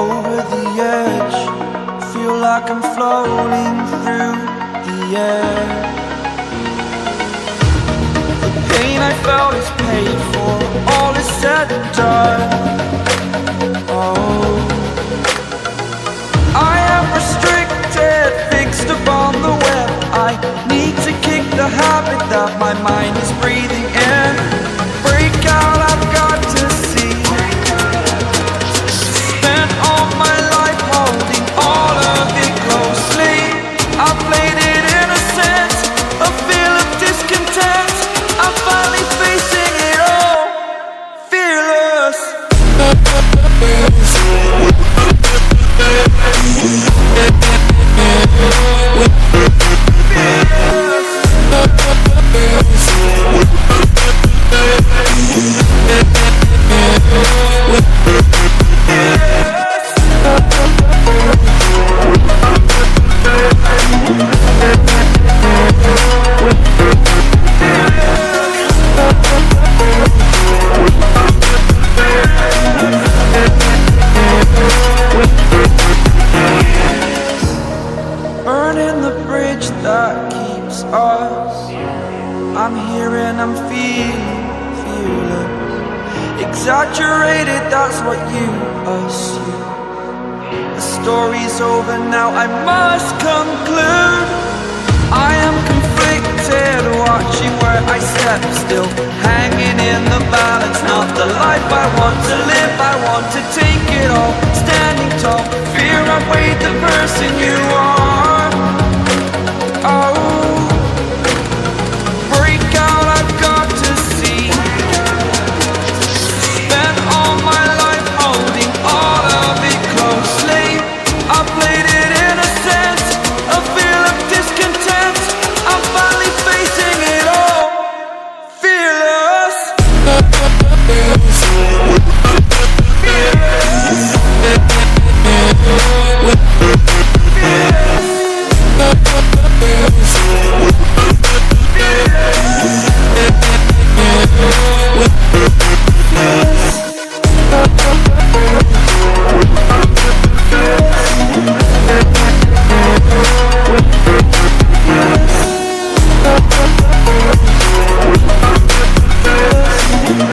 over the edge, feel like I'm floating through the air. The pain I felt is paid for, all is said and done. Oh, I am restricted, fixed upon the web. I need to kick the habit that my mind is breathing in. Break out, I've got to see. Spent all my life holding all of it closely. I played it innocent, a feel of discontent. I'm finally facing it all, fearless. Burning the bridge that keeps us. I'm here and I'm feeling fearless. Exaggerated, that's what you assume. The story's over now, I must conclude. I am conflicted, watching where I step still, hanging in the balance. Not the life I want to live, I want to take it all.